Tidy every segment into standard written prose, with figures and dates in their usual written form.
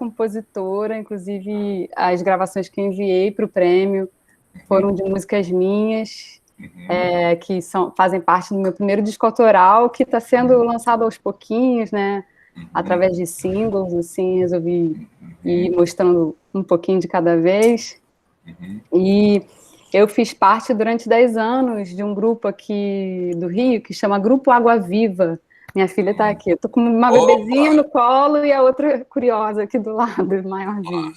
compositora, inclusive as gravações que enviei para o prêmio foram de músicas minhas, que fazem parte do meu primeiro disco autoral, que está sendo lançado aos pouquinhos, né? Através de singles, assim, resolvi ir mostrando um pouquinho de cada vez. E eu fiz parte durante 10 anos de um grupo aqui do Rio que chama Grupo Água Viva. Minha filha está aqui. Eu tô com uma bebezinha no colo e a outra curiosa aqui do lado, maiorzinha.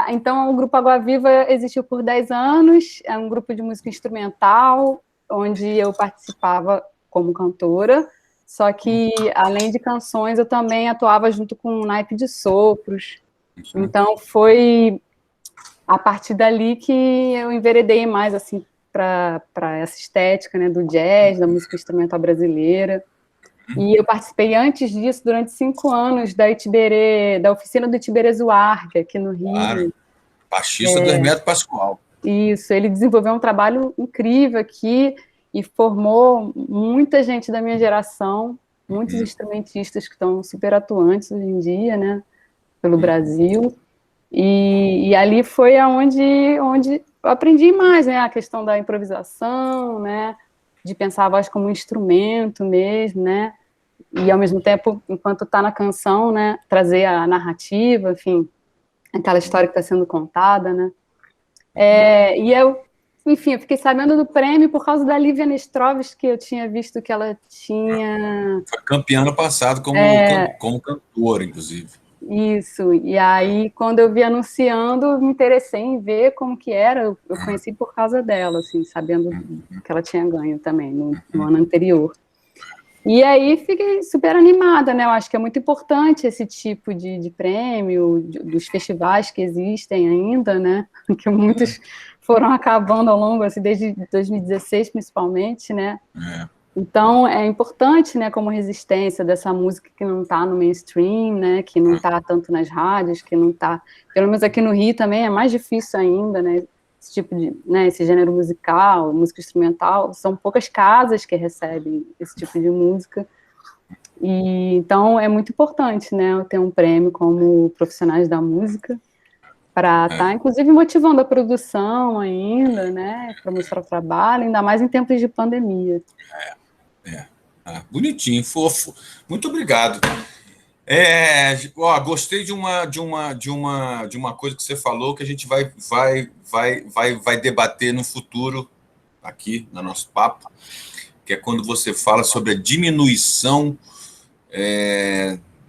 Então, o Grupo Água Viva existiu por 10 anos, é um grupo de música instrumental, onde eu participava como cantora, só que, além de canções, eu também atuava junto com um naipe de sopros. Então, foi a partir dali que eu enveredei mais assim para essa estética, né, do jazz, da música instrumental brasileira. E eu participei antes disso, durante 5 anos, da oficina do Itiberê Zuarque, aqui no Rio. Claro, baixista do Hermeto Pascoal. Isso, ele desenvolveu um trabalho incrível aqui e formou muita gente da minha geração, muitos instrumentistas que estão super atuantes hoje em dia, né, pelo Brasil. E ali foi onde eu aprendi mais, né, a questão da improvisação, né, de pensar a voz como um instrumento mesmo, né, e ao mesmo tempo, enquanto está na canção, né, trazer a narrativa, enfim, aquela história que está sendo contada, né. Enfim, eu fiquei sabendo do prêmio por causa da Lívia Nestrovs, que eu tinha visto que ela tinha... Foi campeã ano passado como cantora, inclusive. Isso, e aí quando eu vi anunciando, eu me interessei em ver como que era, eu conheci por causa dela, assim, sabendo que ela tinha ganho também no ano anterior. E aí fiquei super animada, né, eu acho que é muito importante esse tipo de prêmio, dos festivais que existem ainda, né, que muitos foram acabando ao longo, assim, desde 2016 principalmente, né. Então, é importante, né, como resistência dessa música que não está no mainstream, né, que não está tanto nas rádios, que não está... Pelo menos aqui no Rio também é mais difícil ainda, né, esse tipo de, né, esse gênero musical, música instrumental, são poucas casas que recebem esse tipo de música. E então é muito importante, né, eu ter um prêmio como profissionais da música para estar, inclusive, motivando a produção ainda, né, para mostrar o trabalho, ainda mais em tempos de pandemia. Bonitinho, fofo. Muito obrigado. Gostei de uma coisa que você falou que a gente vai debater no futuro aqui no nosso papo, que é quando você fala sobre a diminuição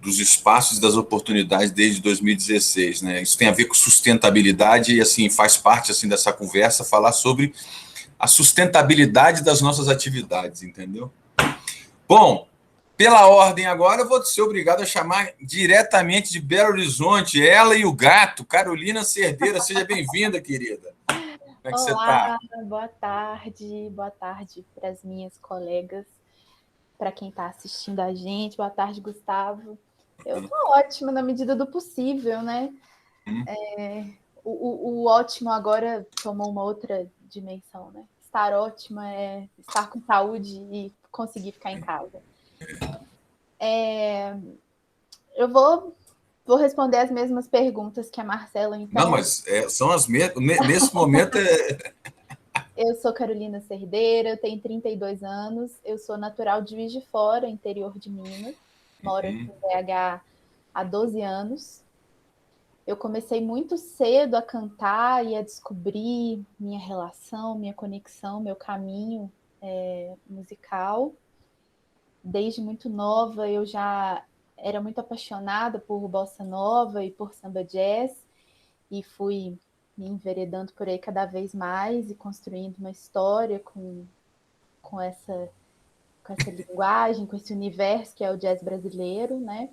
dos espaços e das oportunidades desde 2016, né? Isso tem a ver com sustentabilidade e assim faz parte assim dessa conversa falar sobre a sustentabilidade das nossas atividades, entendeu? Bom, pela ordem agora, eu vou ser obrigado a chamar diretamente de Belo Horizonte, ela e o gato, Carolina Cerdeira. Seja bem-vinda, querida. Como é que você está? Boa tarde para as minhas colegas, para quem está assistindo a gente. Boa tarde, Gustavo. Eu estou ótima na medida do possível, né? O ótimo agora tomou uma outra dimensão, né? Estar ótima é estar com saúde e conseguir ficar em casa. Eu vou responder as mesmas perguntas que a Marcela, então. Não, mas são as mesmas. Nesse momento Eu sou Carolina Cerdeira, eu tenho 32 anos, eu sou natural de Juiz de Fora, interior de Minas, moro aqui em BH há 12 anos. Eu comecei muito cedo a cantar e a descobrir minha relação, minha conexão, meu caminho musical. Desde muito nova eu já era muito apaixonada por bossa nova e por samba jazz, e fui me enveredando por aí cada vez mais e construindo uma história com essa linguagem, com esse universo que é o jazz brasileiro, né?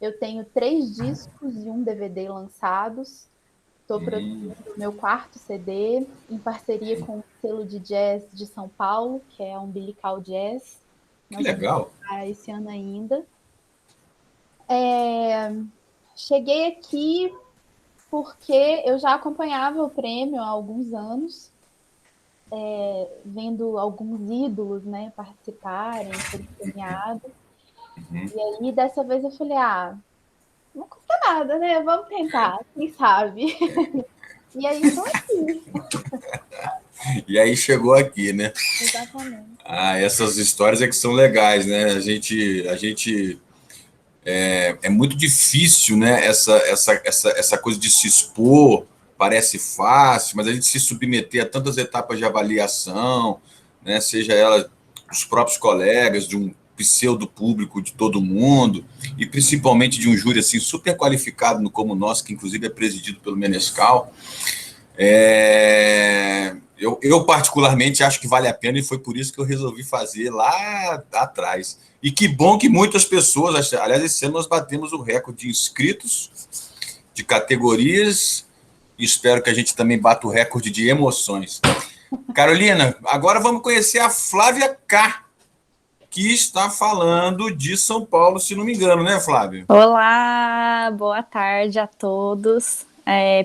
Eu tenho 3 discos e um DVD lançados. Estou produzindo o meu 4º CD em parceria com o selo de jazz de São Paulo, que é a Umbilical Jazz. Que legal! Esse ano ainda. Cheguei aqui porque eu já acompanhava o prêmio há alguns anos, vendo alguns ídolos, né, participarem, serem premiados. E aí, dessa vez, eu falei, não custa nada, né? Vamos tentar, quem sabe? E aí, estou aqui. E aí chegou aqui, né? Exatamente. Essas histórias é que são legais, né? A gente é muito difícil, né? Essa coisa de se expor parece fácil, mas a gente se submeter a tantas etapas de avaliação, né? Seja ela dos próprios colegas, de um pseudo público de todo mundo, e principalmente de um júri assim, super qualificado como o nosso, que inclusive é presidido pelo Menescal. Eu particularmente acho que vale a pena, e foi por isso que eu resolvi fazer lá atrás. E que bom que muitas pessoas, aliás, esse ano nós batemos o recorde de inscritos, de categorias, e espero que a gente também bata o recorde de emoções. Carolina, agora vamos conhecer a Flávia K, que está falando de São Paulo, se não me engano, né, Flávia? Olá, boa tarde a todos.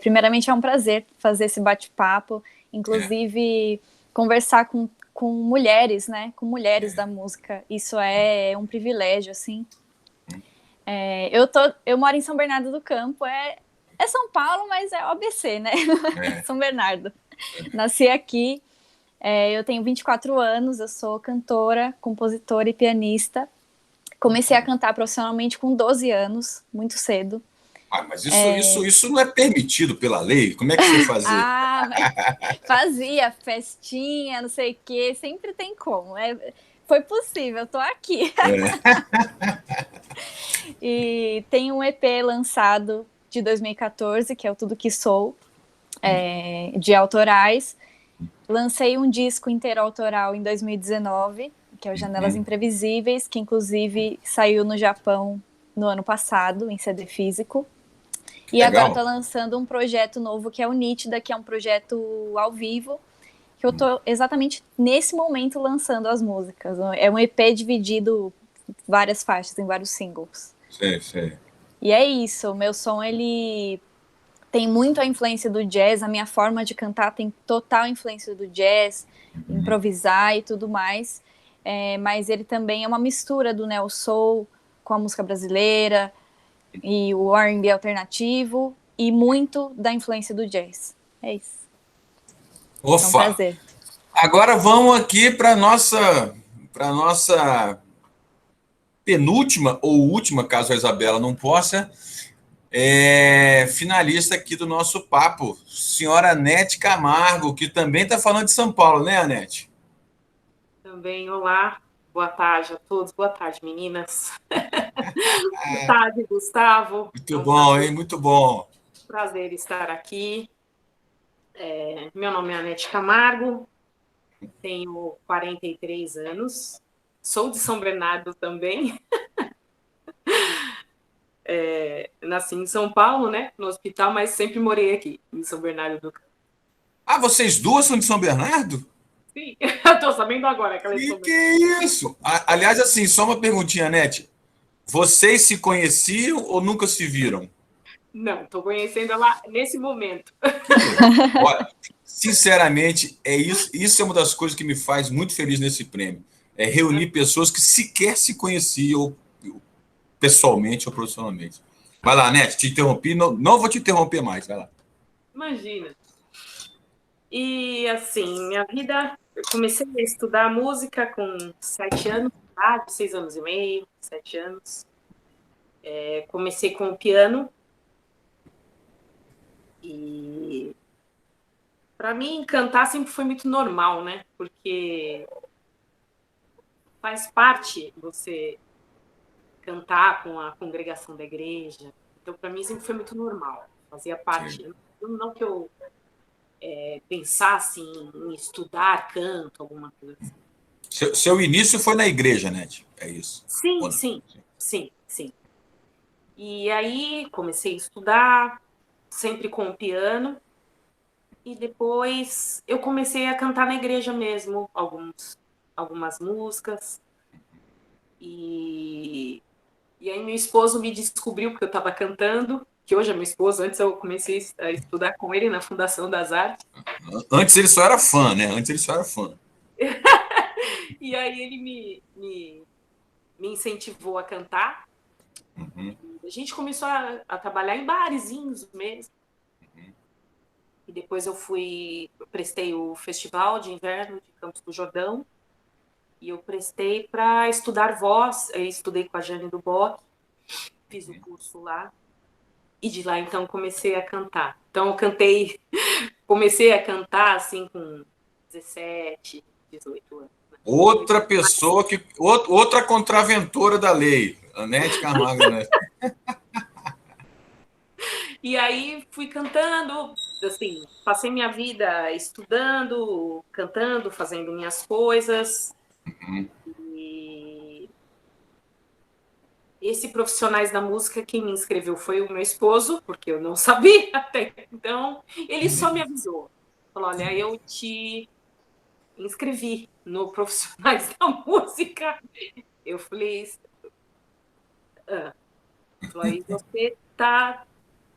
Primeiramente, é um prazer fazer esse bate-papo, inclusive conversar com mulheres, né? Com mulheres da música. Isso é um privilégio, assim. Eu moro em São Bernardo do Campo, é São Paulo, mas é OABC, né? São Bernardo. Nasci aqui, eu tenho 24 anos, eu sou cantora, compositora e pianista. Comecei a cantar profissionalmente com 12 anos, muito cedo. Mas isso não é permitido pela lei? Como é que você fazia? Fazia festinha, não sei o quê, sempre tem como. Foi possível, eu tô aqui. E tem um EP lançado de 2014, que é o Tudo Que Sou, de autorais. Lancei um disco inteiro autoral em 2019, que é o Janelas Imprevisíveis, que inclusive saiu no Japão no ano passado, em CD físico. E Legal. agora estou lançando um projeto novo, que é o Nítida, que é um projeto ao vivo, que eu estou exatamente nesse momento lançando as músicas. É um EP dividido em várias faixas, em vários singles. Sei. E é isso, o meu som, ele tem muito a influência do jazz, a minha forma de cantar tem total influência do jazz, improvisar e tudo mais, mas ele também é uma mistura do neo soul com a música brasileira e o R&B alternativo e muito da influência do jazz. É isso. Ufa. É um prazer. Agora vamos aqui para nossa penúltima ou última, caso a Isabela não possa, finalista aqui do nosso papo, senhora Anete Camargo, que também está falando de São Paulo, né, Anete? Também, olá, boa tarde a todos, boa tarde, meninas. Boa tarde, Gustavo. Muito bom, hein? Muito bom. Prazer estar aqui. Meu nome é Anete Camargo, tenho 43 anos, sou de São Bernardo também. Nasci em São Paulo, né, no hospital, mas sempre morei aqui, em São Bernardo do Campo. Vocês duas são de São Bernardo? Sim, eu tô sabendo agora que ela é de São Que Bernardo. é isso? Aliás, assim, só uma perguntinha, Anete. Vocês se conheciam ou nunca se viram? Não, tô conhecendo ela nesse momento. Olha, sinceramente, isso é uma das coisas que me faz muito feliz nesse prêmio. É reunir pessoas que sequer se conheciam pessoalmente ou profissionalmente. Vai lá, Anete, te interrompi. Não vou te interromper mais, vai lá. Imagina. E, assim, minha vida... Eu comecei a estudar música com 7 anos de idade, 6 anos e meio, 7 anos. Comecei com o piano. E, para mim, cantar sempre foi muito normal, né? Porque faz parte você cantar com a congregação da igreja. Então, para mim, sempre foi muito normal. Fazia parte... Não que eu pensasse em estudar canto, alguma coisa assim. Seu início foi na igreja, Anete, é isso? Sim. E aí comecei a estudar, sempre com o piano, e depois eu comecei a cantar na igreja mesmo, algumas músicas, e aí meu esposo me descobriu porque eu estava cantando, que hoje é meu esposo, antes eu comecei a estudar com ele na Fundação das Artes. Antes ele só era fã, né? E aí ele me incentivou a cantar. a gente começou a trabalhar em barezinhos mesmo. E depois eu prestei o Festival de Inverno de Campos do Jordão, e eu prestei para estudar voz. Eu estudei com a Jane Duboc, fiz o curso lá, e de lá então comecei a cantar. Então comecei a cantar assim com 17, 18 anos. Outra pessoa outra contraventora da lei, Anete Camargo, né? E aí fui cantando, assim, passei minha vida estudando, cantando, fazendo minhas coisas. E esse Profissionais da Música, quem me inscreveu foi o meu esposo, porque eu não sabia até então. Ele só me avisou. Falou, olha, eu te inscrevi no Profissionais da Música. Eu falei, falei, você tá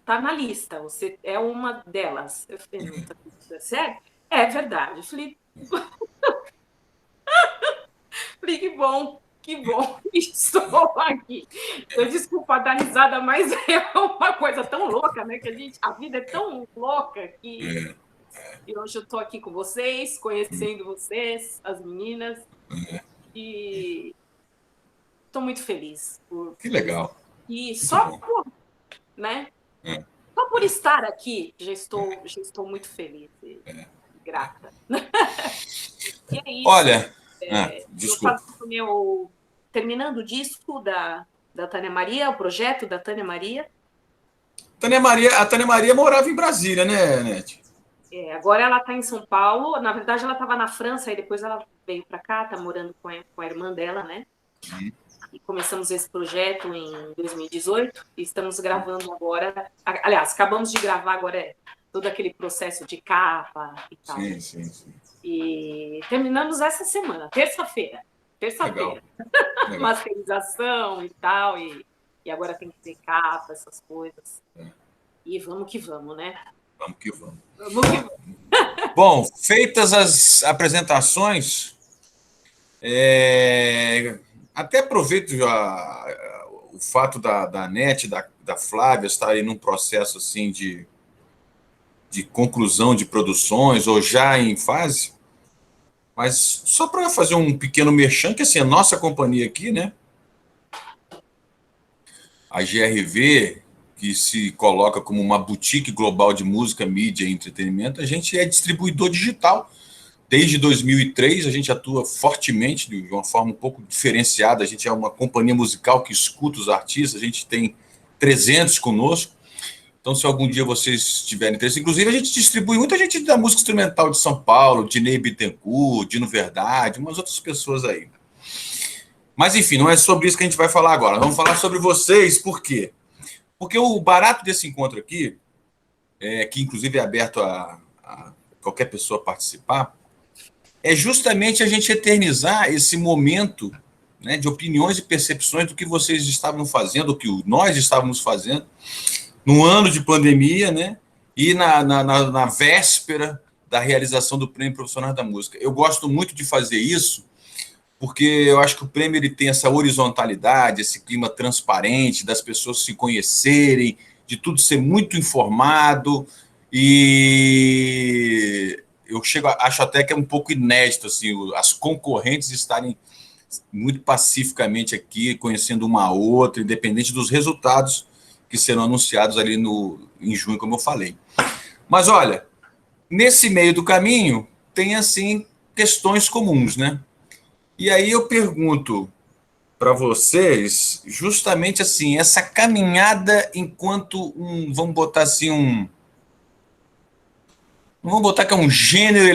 na lista, você é uma delas. Eu falei, não, tá sério? É verdade. Eu falei, que bom que estou aqui. Então, desculpa dar risada, mas é uma coisa tão louca, né? Que a vida é tão louca que e hoje eu estou aqui com vocês, conhecendo vocês, as meninas, e estou muito feliz. Que legal. E só por, né? Só por estar aqui, já estou muito feliz e grata. E é isso. Olha, desculpa. Terminando o disco da Tânia Maria, o projeto da Tânia Maria. A Tânia Maria morava em Brasília, né, Nete? Agora ela está em São Paulo. Na verdade, ela estava na França e depois ela veio para cá, está morando com a irmã dela, né? E começamos esse projeto em 2018 e estamos gravando agora. Aliás, acabamos de gravar agora todo aquele processo de capa e tal. Sim. E terminamos essa semana, terça-feira. Masterização e tal, e agora tem que ter capa, essas coisas. E vamos que vamos, né? Vamos que vamos. Bom, feitas as apresentações, até aproveito o fato da Nete, da Flávia estarem num processo assim de conclusão de produções, ou já em fase, mas só para fazer um pequeno merchan, que assim, a nossa companhia aqui, né? A GRV, que se coloca como uma boutique global de música, mídia e entretenimento, a gente é distribuidor digital. Desde 2003, a gente atua fortemente, de uma forma um pouco diferenciada. A gente é uma companhia musical que escuta os artistas, a gente tem 300 conosco. Então, se algum dia vocês tiverem interesse, inclusive a gente distribui muita gente da música instrumental de São Paulo, Dinei Bittencourt, Dino Verdade, umas outras pessoas aí. Mas, enfim, não é sobre isso que a gente vai falar agora. Vamos falar sobre vocês, por quê? Porque o barato desse encontro aqui, que inclusive é aberto a qualquer pessoa participar, é justamente a gente eternizar esse momento, né, de opiniões e percepções do que vocês estavam fazendo, do que nós estávamos fazendo, no ano de pandemia, né, e na véspera da realização do Prêmio Profissionais da Música. Eu gosto muito de fazer isso, porque eu acho que o prêmio ele tem essa horizontalidade, esse clima transparente, das pessoas se conhecerem, de tudo ser muito informado, e eu acho até que é um pouco inédito assim, as concorrentes estarem muito pacificamente aqui, conhecendo uma a outra, independente dos resultados que serão anunciados ali em junho, como eu falei. Mas, olha, nesse meio do caminho, tem, assim, questões comuns, né? E aí eu pergunto para vocês, justamente assim, essa caminhada enquanto vamos botar assim, não vamos botar que é um gênero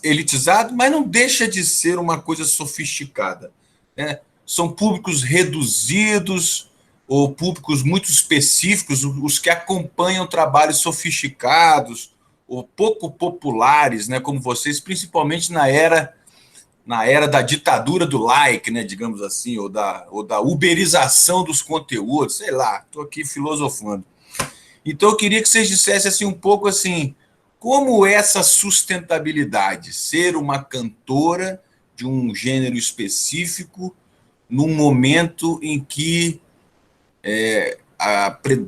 elitizado, mas não deixa de ser uma coisa sofisticada, né? São públicos reduzidos ou públicos muito específicos, os que acompanham trabalhos sofisticados ou pouco populares, né, como vocês, principalmente na era da ditadura do like, né, digamos assim, ou da uberização dos conteúdos, sei lá, estou aqui filosofando. Então eu queria que vocês dissessem assim, um pouco assim, como essa sustentabilidade, ser uma cantora de um gênero específico num momento em que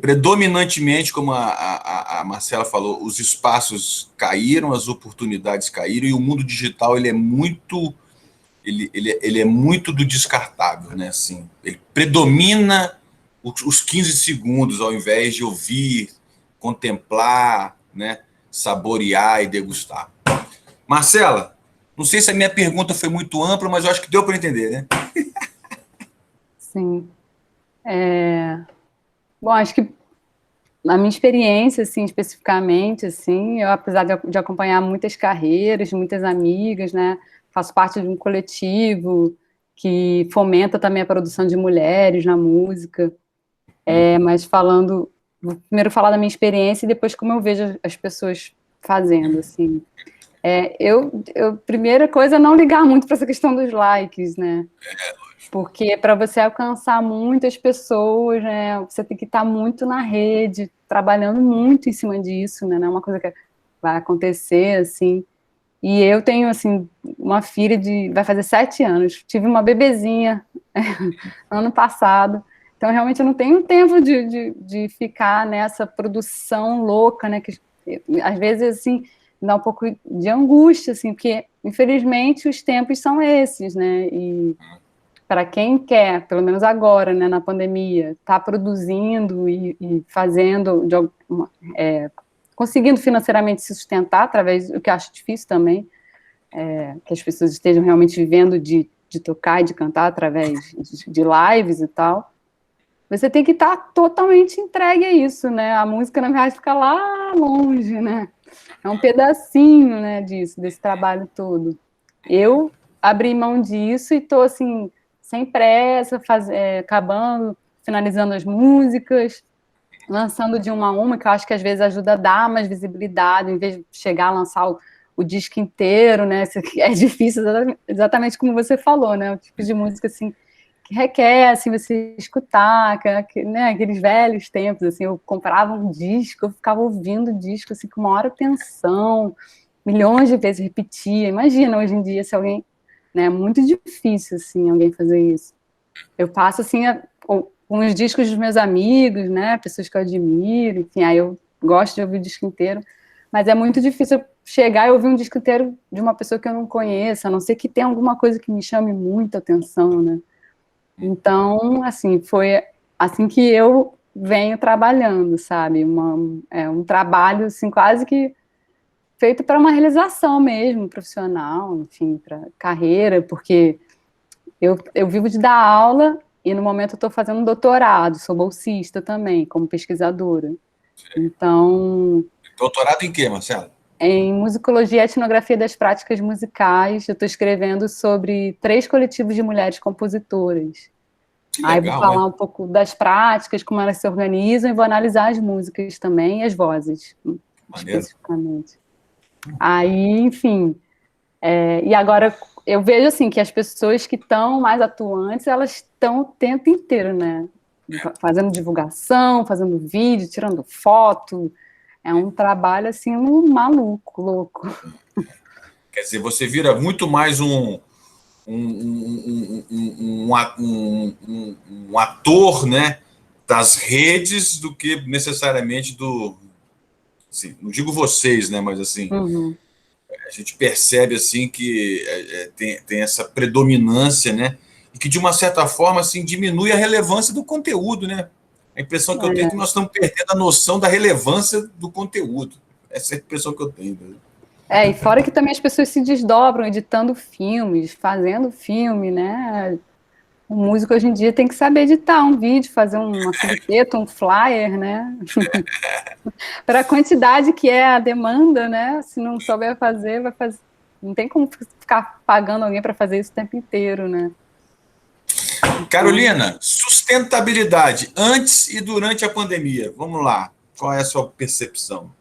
predominantemente, como a Marcela falou, os espaços caíram, as oportunidades caíram, e o mundo digital ele é muito do descartável, né? Assim, ele predomina os 15 segundos, ao invés de ouvir, contemplar, né? Saborear e degustar. Marcela, não sei se a minha pergunta foi muito ampla, mas eu acho que deu para entender, né? Sim. Bom, acho que na minha experiência, assim, especificamente, assim, eu, apesar de acompanhar muitas carreiras, muitas amigas, né, faço parte de um coletivo que fomenta também a produção de mulheres na música, mas falando, vou primeiro falar da minha experiência e depois como eu vejo as pessoas fazendo, assim. Primeira coisa é não ligar muito para essa questão dos likes, né? Porque para você alcançar muitas pessoas, né, você tem que estar muito na rede, trabalhando muito em cima disso, né? Não é uma coisa que vai acontecer, assim. E eu tenho, assim, uma filha vai fazer 7 anos. Tive uma bebezinha ano passado. Então, realmente, eu não tenho tempo de ficar nessa produção louca, né? Que às vezes, assim, dá um pouco de angústia, assim, porque, infelizmente, os tempos são esses, né? E para quem quer, pelo menos agora, né, na pandemia, tá produzindo e fazendo, conseguindo financeiramente se sustentar através, o que eu acho difícil também, que as pessoas estejam realmente vivendo de tocar e de cantar através de lives e tal. Você tem que estar totalmente entregue a isso, né? A música, na verdade, fica lá longe, né? É um pedacinho, né, desse trabalho todo. Eu abri mão disso e estou, assim, sem pressa, acabando, finalizando as músicas, lançando de uma a uma, que eu acho que às vezes ajuda a dar mais visibilidade, em vez de chegar a lançar o disco inteiro, né? É difícil, exatamente como você falou, né? O tipo de música, assim, que requer, assim, você escutar, né, aqueles velhos tempos, assim, eu comprava um disco, eu ficava ouvindo o disco, assim, com maior atenção, milhões de vezes repetia. Imagina, hoje em dia, se alguém, né, é muito difícil, assim, alguém fazer isso. Eu passo, assim, com os discos dos meus amigos, né, pessoas que eu admiro, enfim, aí eu gosto de ouvir o disco inteiro, mas é muito difícil chegar e ouvir um disco inteiro de uma pessoa que eu não conheço, a não ser que tenha alguma coisa que me chame muita atenção, né. Então, assim, foi assim que eu venho trabalhando, sabe? Um trabalho, assim, quase que feito para uma realização mesmo, profissional, enfim, para carreira, porque eu vivo de dar aula e no momento eu estou fazendo um doutorado, sou bolsista também, como pesquisadora. Então, Doutorado em quê, Marcelo? em musicologia e etnografia das práticas musicais, eu estou escrevendo sobre 3 coletivos de mulheres compositoras. Que Aí vou legal, falar hein? um pouco das práticas, como elas se organizam, e vou analisar as músicas também e as vozes, Maneiro. especificamente. Aí, enfim, e agora eu vejo assim que as pessoas que estão mais atuantes, elas estão o tempo inteiro, né? Fazendo divulgação, fazendo vídeo, tirando foto. É um trabalho assim, maluco, louco. Quer dizer, você vira muito mais um ator, né, das redes do que necessariamente do... Assim, não digo vocês, né, mas assim, Uhum. a gente percebe assim que tem essa predominância, né, e que de uma certa forma assim diminui a relevância do conteúdo, né? A impressão que eu tenho é que nós estamos perdendo a noção da relevância do conteúdo. Essa é a impressão que eu tenho. E fora que também as pessoas se desdobram editando filmes, fazendo filme, né? O músico hoje em dia tem que saber editar um vídeo, fazer uma filipeta, um flyer, né? Para a quantidade que é a demanda, né? Se não souber fazer, vai fazer. Não tem como ficar pagando alguém para fazer isso o tempo inteiro, né? Carolina, sustentabilidade antes e durante a pandemia. Vamos lá. Qual é a sua percepção?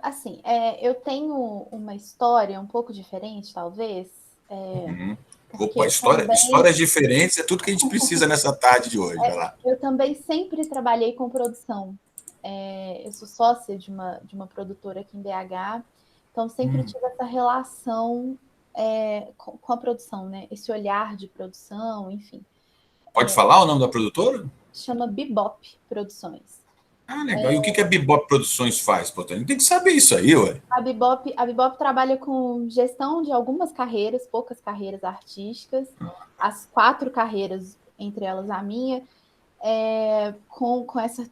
Assim, eu tenho uma história um pouco diferente, talvez. Opa, histórias diferentes é tudo que a gente precisa nessa tarde de hoje. Vai lá. Eu também sempre trabalhei com produção. Eu sou sócia de uma produtora aqui em BH, então sempre tive essa relação com a produção, né? Esse olhar de produção, enfim. Pode falar o nome da produtora? chama Bebop Produções. Ah, legal. E o que a Bebop Produções faz, Potani? Tem que saber isso aí, ué. A Bebop trabalha com gestão de algumas carreiras, poucas carreiras artísticas, as 4 carreiras, entre elas a minha,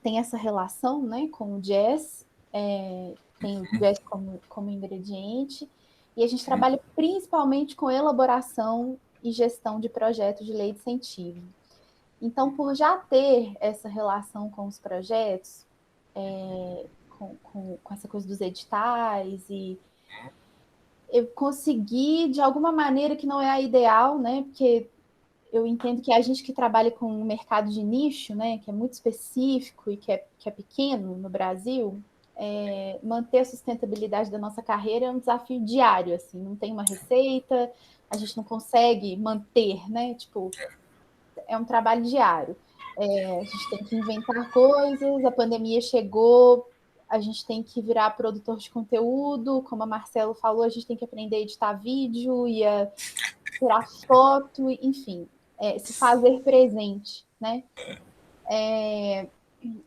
tem essa relação, né, com o jazz, tem o jazz como ingrediente, e a gente trabalha principalmente com elaboração e gestão de projetos de lei de incentivo. Então, por já ter essa relação com os projetos, com essa coisa dos editais, e eu consegui, de alguma maneira que não é a ideal, né? Porque eu entendo que a gente que trabalha com um mercado de nicho, né, que é muito específico e que é pequeno no Brasil, manter a sustentabilidade da nossa carreira é um desafio diário, assim, não tem uma receita, a gente não consegue manter, né? Tipo, é um trabalho diário. A gente tem que inventar coisas, a pandemia chegou, a gente tem que virar produtor de conteúdo, como a Marcelo falou, a gente tem que aprender a editar vídeo e a tirar foto, enfim, se fazer presente, né?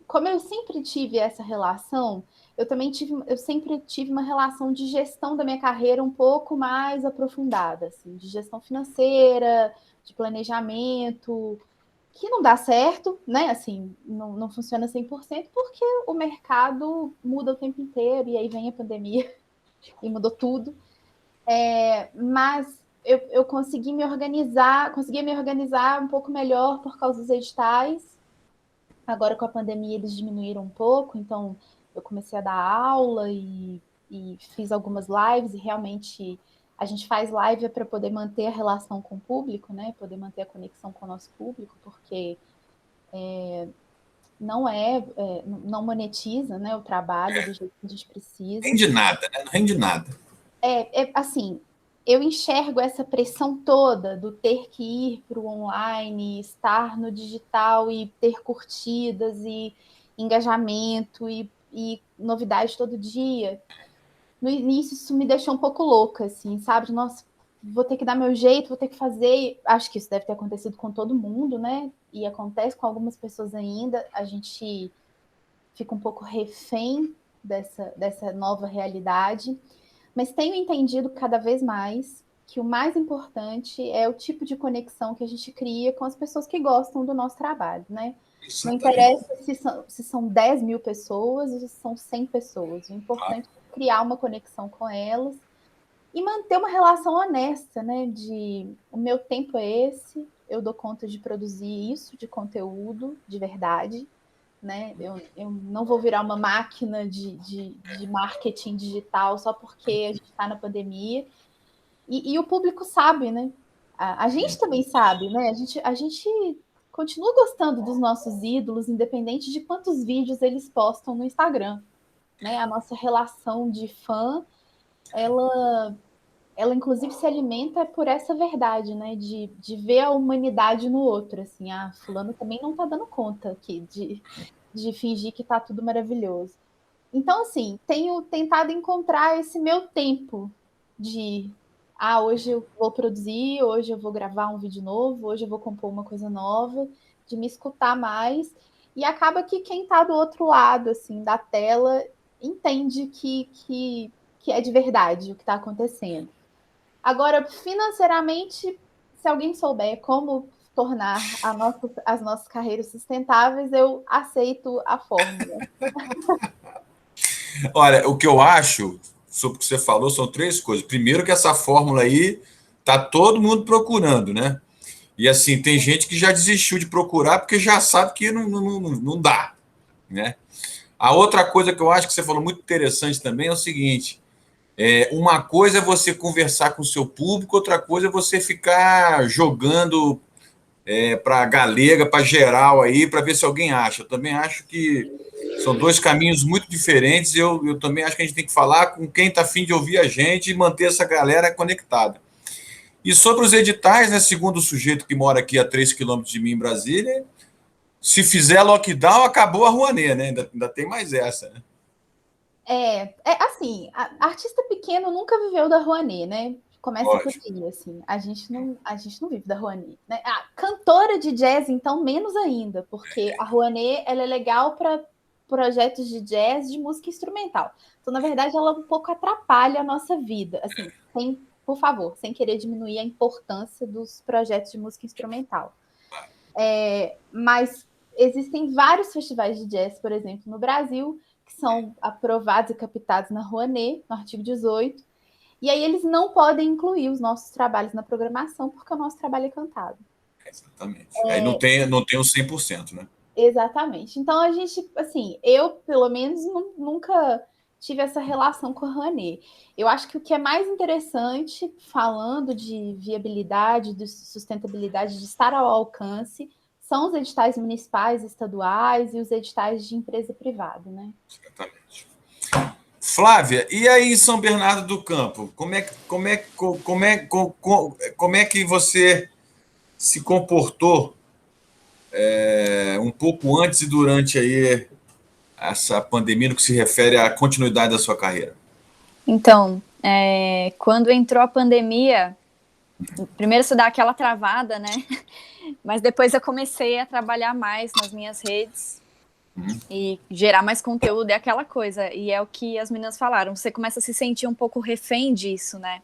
Como eu sempre tive essa relação, eu sempre tive uma relação de gestão da minha carreira um pouco mais aprofundada, assim, de gestão financeira, de planejamento, que não dá certo, né? Assim, não funciona 100%, porque o mercado muda o tempo inteiro, e aí vem a pandemia e mudou tudo. Mas eu conseguia me organizar um pouco melhor por causa dos editais. Agora, com a pandemia, eles diminuíram um pouco, então eu comecei a dar aula e fiz algumas lives, e realmente a gente faz live para poder manter a relação com o público, né? Poder manter a conexão com o nosso público, porque não monetiza, né, o trabalho do jeito que a gente precisa. Não rende nada, né? Não rende nada. Assim, eu enxergo essa pressão toda do ter que ir para o online, estar no digital e ter curtidas e engajamento e novidades todo dia. No início, isso me deixou um pouco louca, assim, sabe? Nossa, vou ter que dar meu jeito, vou ter que fazer. Acho que isso deve ter acontecido com todo mundo, né? E acontece com algumas pessoas ainda. A gente fica um pouco refém dessa nova realidade. Mas tenho entendido cada vez mais que o mais importante é o tipo de conexão que a gente cria com as pessoas que gostam do nosso trabalho, né? Não interessa se são 10 mil pessoas ou se são 100 pessoas. O importante é criar uma conexão com elas e manter uma relação honesta, né? O meu tempo é esse, eu dou conta de produzir isso de conteúdo de verdade, né? Eu não vou virar uma máquina de marketing digital só porque a gente está na pandemia. E o público sabe, né? A gente também sabe, né? A gente continua gostando dos nossos ídolos, independente de quantos vídeos eles postam no Instagram, né? A nossa relação de fã, ela inclusive se alimenta por essa verdade, né? De ver a humanidade no outro, assim, fulano também não tá dando conta aqui de fingir que tá tudo maravilhoso. Então, assim, tenho tentado encontrar esse meu tempo de hoje eu vou produzir, hoje eu vou gravar um vídeo novo, hoje eu vou compor uma coisa nova, de me escutar mais, e acaba que quem está do outro lado, assim, da tela, entende que é de verdade o que está acontecendo. Agora, financeiramente, se alguém souber como tornar as nossas carreiras sustentáveis, eu aceito a fórmula. Olha, o que eu acho sobre o que você falou são 3 coisas. Primeiro, que essa fórmula aí tá todo mundo procurando, né? E assim, tem gente que já desistiu de procurar porque já sabe que não dá, né? A outra coisa que eu acho que você falou muito interessante também é o seguinte: uma coisa é você conversar com o seu público, outra coisa é você ficar jogando para a galega, para geral aí, para ver se alguém acha. Eu também acho que são 2 caminhos muito diferentes. Eu também acho que a gente tem que falar com quem está afim de ouvir a gente e manter essa galera conectada. E sobre os editais, né, segundo o sujeito que mora aqui a 3 quilômetros de mim, em Brasília, se fizer lockdown, acabou a Rouanet, né? Ainda tem mais essa, né? Assim, artista pequeno nunca viveu da Rouanet, né? Começa por aí, assim, a gente não vive da Rouanet, né? A cantora de jazz, então, menos ainda, porque a Rouanet, ela é legal para projetos de jazz, de música instrumental. Então, na verdade, ela um pouco atrapalha a nossa vida, assim, por favor, sem querer diminuir a importância dos projetos de música instrumental. Mas existem vários festivais de jazz, por exemplo, no Brasil, que são aprovados e captados na Rouanet, no artigo 18, e aí eles não podem incluir os nossos trabalhos na programação, porque o nosso trabalho é cantado. Exatamente. Aí não tem o 100%, né? Exatamente. Então, a gente, assim, eu, pelo menos, nunca tive essa relação com a Rouanet. Eu acho que o que é mais interessante, falando de viabilidade, de sustentabilidade, de estar ao alcance, são os editais municipais, estaduais e os editais de empresa privada, né? Exatamente. Flávia, e aí em São Bernardo do Campo? Como é que você se comportou um pouco antes e durante aí essa pandemia no que se refere à continuidade da sua carreira? Então, quando entrou a pandemia, primeiro você dá aquela travada, né? Mas depois eu comecei a trabalhar mais nas minhas redes e gerar mais conteúdo, é aquela coisa. E é o que as meninas falaram, você começa a se sentir um pouco refém disso, né?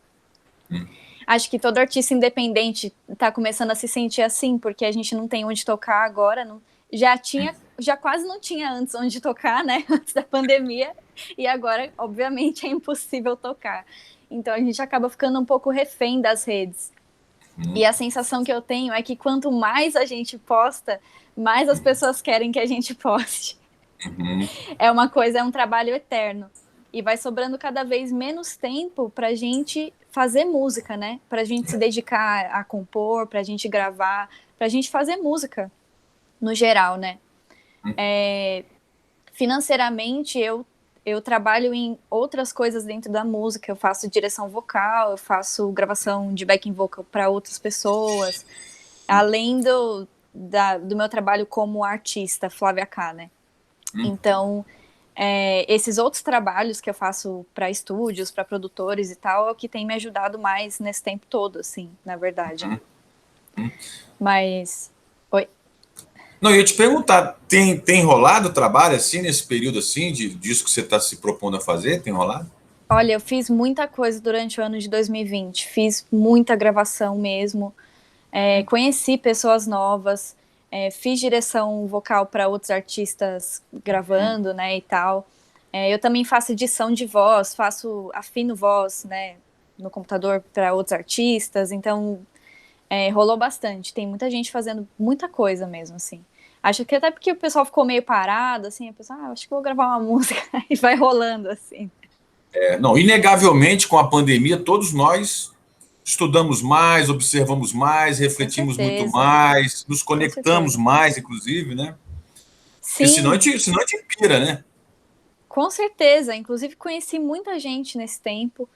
Acho que todo artista independente tá começando a se sentir assim, porque a gente não tem onde tocar agora, já quase não tinha antes onde tocar, né? Antes da pandemia, e agora, obviamente, é impossível tocar. Então a gente acaba ficando um pouco refém das redes. E a sensação que eu tenho é que quanto mais a gente posta, mais as pessoas querem que a gente poste. É um trabalho eterno. E vai sobrando cada vez menos tempo pra gente fazer música, né? Pra gente se dedicar a compor, pra gente gravar, pra gente fazer música, no geral, né? Financeiramente, eu trabalho em outras coisas dentro da música. Eu faço direção vocal, eu faço gravação de backing vocal para outras pessoas, além do meu trabalho como artista, Flávia K, né? Então, esses outros trabalhos que eu faço para estúdios, para produtores e tal, é o que tem me ajudado mais nesse tempo todo, assim, na verdade. Mas... Oi? Não, eu ia te perguntar, tem rolado trabalho assim, nesse período assim, disso que você está se propondo a fazer? Tem rolado? Olha, eu fiz muita coisa durante o ano de 2020, fiz muita gravação mesmo, conheci pessoas novas, fiz direção vocal para outros artistas gravando, né, e tal. Eu também faço edição de voz, afino voz, né, no computador para outros artistas, então rolou bastante. Tem muita gente fazendo muita coisa mesmo, assim. Acho que até porque o pessoal ficou meio parado, assim, a pessoa, acho que vou gravar uma música, e vai rolando, assim. Não, inegavelmente, com a pandemia, todos nós estudamos mais, observamos mais, refletimos muito mais, nos conectamos mais, inclusive, né? Porque Sim. senão a gente pira, né? Com certeza. Inclusive, conheci muita gente nesse tempo.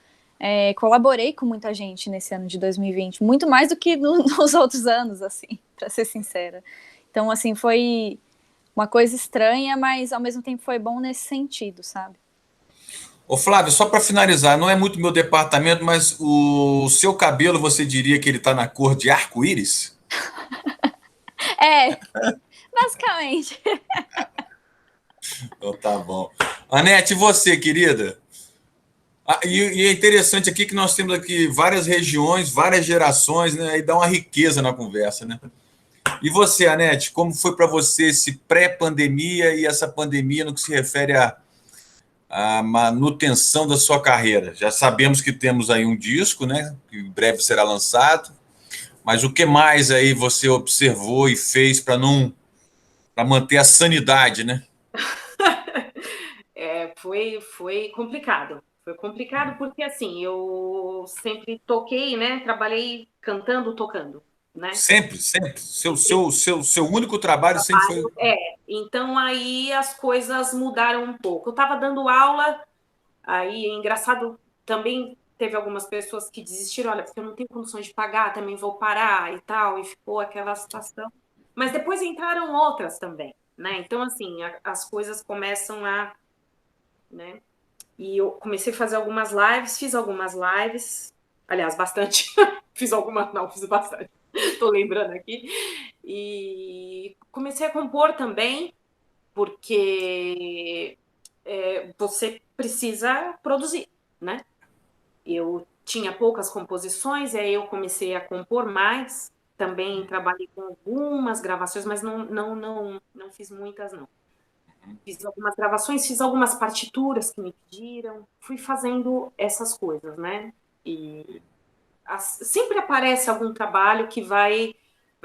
Colaborei com muita gente nesse ano de 2020. Muito mais do que nos outros anos, assim, para ser sincera. Então, assim, foi uma coisa estranha, mas ao mesmo tempo foi bom nesse sentido, sabe? Ô Flávio, só para finalizar, não é muito meu departamento, mas o seu cabelo, você diria que ele está na cor de arco-íris? Basicamente. Então tá bom. Anete, e você, querida? E é interessante aqui que nós temos aqui várias regiões, várias gerações, né? E dá uma riqueza na conversa, né? E você, Anete, como foi para você esse pré-pandemia e essa pandemia no que se refere à manutenção da sua carreira? Já sabemos que temos aí um disco, né? Que em breve será lançado. Mas o que mais aí você observou e fez para manter a sanidade, né? Foi complicado. Foi complicado porque, assim, eu sempre toquei, né? Trabalhei cantando, tocando, né? Sempre, sempre. Seu único trabalho sempre foi... Então aí as coisas mudaram um pouco. Eu estava dando aula, aí engraçado, também teve algumas pessoas que desistiram, olha, porque eu não tenho condições de pagar, também vou parar e tal, e ficou aquela situação. Mas depois entraram outras também, né? Então, assim, as coisas começam né? E eu comecei a fazer algumas lives, fiz algumas lives, Aliás, bastante. Fiz algumas, não, fiz bastante. Estou lembrando aqui. E comecei a compor também, porque você precisa produzir, né? Eu tinha poucas composições, e aí eu comecei a compor mais. Também trabalhei com algumas gravações, mas não fiz muitas, não. Fiz algumas gravações, fiz algumas partituras que me pediram, fui fazendo essas coisas, né? E sempre aparece algum trabalho que vai